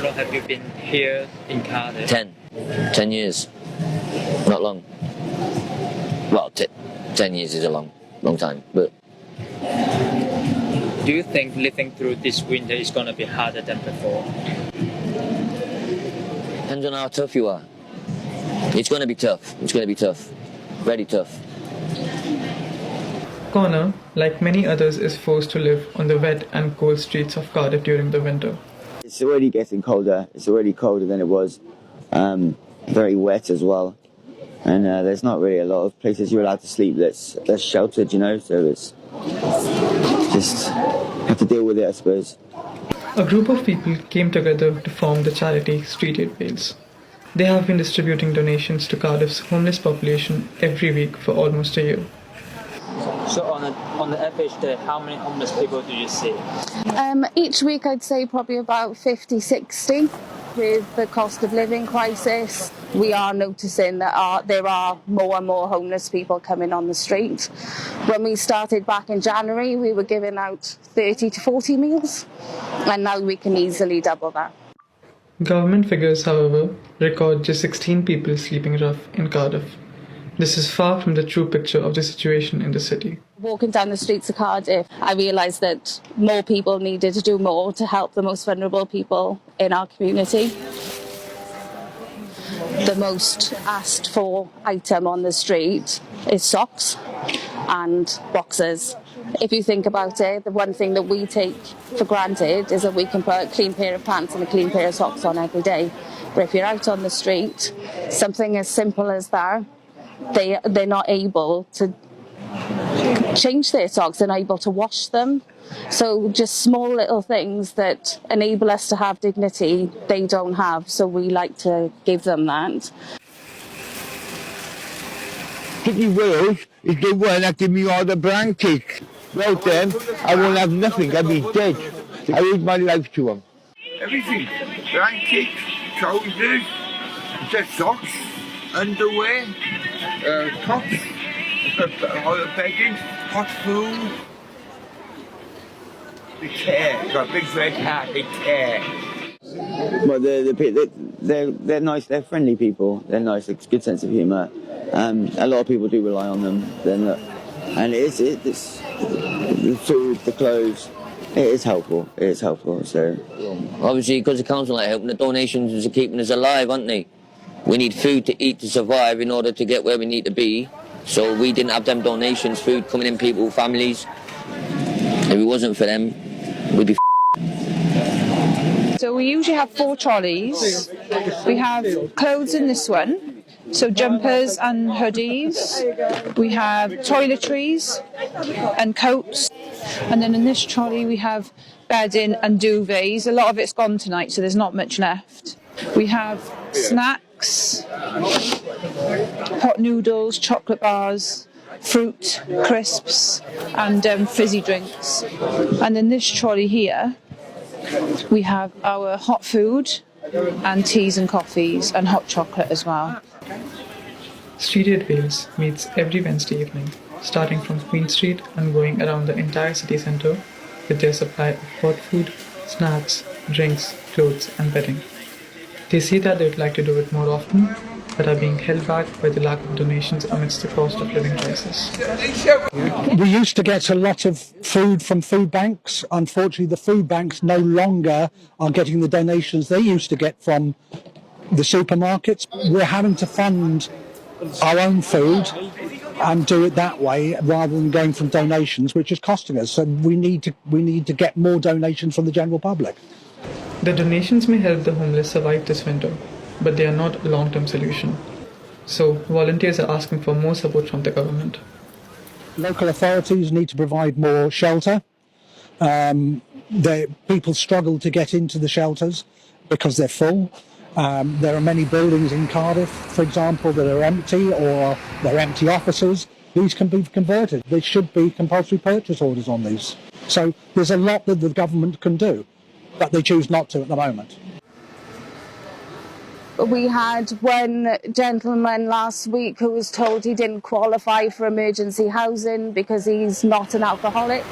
long have you been here in Cardiff? 10 years. Not long. Well, 10 years is a long time, but... Do you think living through this winter is going to be harder than before? Depends on how tough you are. It's going to be tough. It's going to be tough. Very tough. Connor, like many others, is forced to live on the wet and cold streets of Cardiff during the winter. It's already getting colder. It's already colder than it was. Very wet as well. And there's not really a lot of places you're allowed to sleep that's sheltered, you know, so it's just have to deal with it, I suppose. A group of people came together to form the charity Street Aid Wales. They have been distributing donations to Cardiff's homeless population every week for almost a year. So on the average day, how many homeless people do you see? Each week I'd say probably about 50, 60. With the cost of living crisis, we are noticing that there are more and more homeless people coming on the street. When we started back in January, we were giving out 30 to 40 meals, and now we can easily double that. Government figures, however, record just 16 people sleeping rough in Cardiff. This is far from the true picture of the situation in the city. Walking down the streets of Cardiff, I realised that more people needed to do more to help the most vulnerable people in our community. The most asked for item on the street is socks and boxes. If you think about it, the one thing that we take for granted is that we can put a clean pair of pants and a clean pair of socks on every day. But if you're out on the street, something as simple as that, they're not able to change their socks, they're not able to wash them. So just small little things that enable us to have dignity, they don't have, so we like to give them that. Pretty Wales is the one that give me all the blankets. Without them, I won't have nothing, I'll be dead. I owe my life to them. Everything. Blankets, trousers, just socks, underwear, tops, bedding, hot food. They care. Got a big red hat, they care. Well, they're nice, they're friendly people. They're nice, it's a good sense of humour. A lot of people do rely on them. And it's the food, the clothes, it is helpful. It is helpful. So obviously, because the council are helping, the donations are keeping us alive, aren't they? We need food to eat to survive in order to get where we need to be. So we didn't have them donations, food coming in people, families. If it wasn't for them, we'd be So we usually have 4 trolleys. We have clothes in this one, so jumpers and hoodies. We have toiletries and coats. And then in this trolley we have bedding and duvets. A lot of it's gone tonight, so there's not much left. We have snacks, pot noodles, chocolate bars, fruit, crisps and fizzy drinks. And in this trolley here we have our hot food and teas and coffees and hot chocolate as well. Street Aid Wales meets every Wednesday evening, starting from Queen Street and going around the entire city centre with their supply of hot food, snacks, drinks, clothes and bedding. They say that they would like to do it more often, but are being held back by the lack of donations amidst the cost of living crisis. We used to get a lot of food from food banks. Unfortunately, the food banks no longer are getting the donations they used to get from the supermarkets. We're having to fund our own food and do it that way rather than going from donations, which is costing us. So we need to get more donations from the general public. The donations may help the homeless survive this winter, but they are not a long-term solution. So volunteers are asking for more support from the government. Local authorities need to provide more shelter. People struggle to get into the shelters because they're full. There are many buildings in Cardiff, for example, that are empty or they're empty offices. These can be converted. There should be compulsory purchase orders on these. So there's a lot that the government can do, but they choose not to at the moment. We had one gentleman last week who was told he didn't qualify for emergency housing because he's not an alcoholic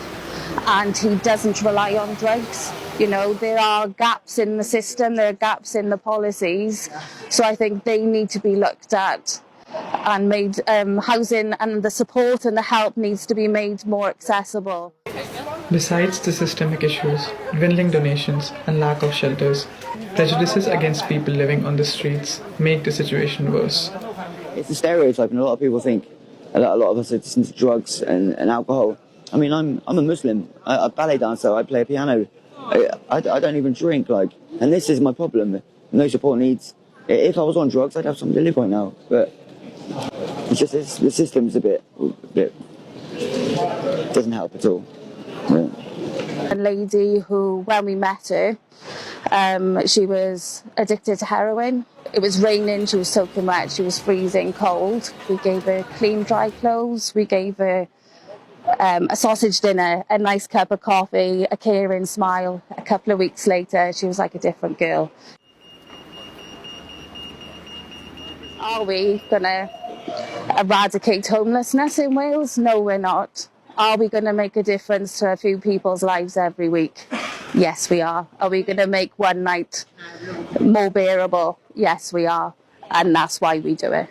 and he doesn't rely on drugs. You know, there are gaps in the system, there are gaps in the policies, so I think they need to be looked at and made, housing and the support and the help needs to be made more accessible. Besides the systemic issues, dwindling donations and lack of shelters, prejudices against people living on the streets make the situation worse. It's a stereotype, and a lot of people think a lot of us are just into drugs and alcohol. I mean, I'm a Muslim. I'm a ballet dancer. I play piano. I don't even drink. And this is my problem. No support needs. If I was on drugs, I'd have something to live by now. But it's just the system's a bit doesn't help at all. Yeah. A lady who, when we met her, she was addicted to heroin. It was raining, she was soaking wet, she was freezing cold. We gave her clean, dry clothes. We gave her a sausage dinner, a nice cup of coffee, a caring smile. A couple of weeks later, she was like a different girl. Are we going to eradicate homelessness in Wales? No, we're not. Are we going to make a difference to a few people's lives every week? Yes, we are. Are we going to make one night more bearable? Yes, we are. And that's why we do it.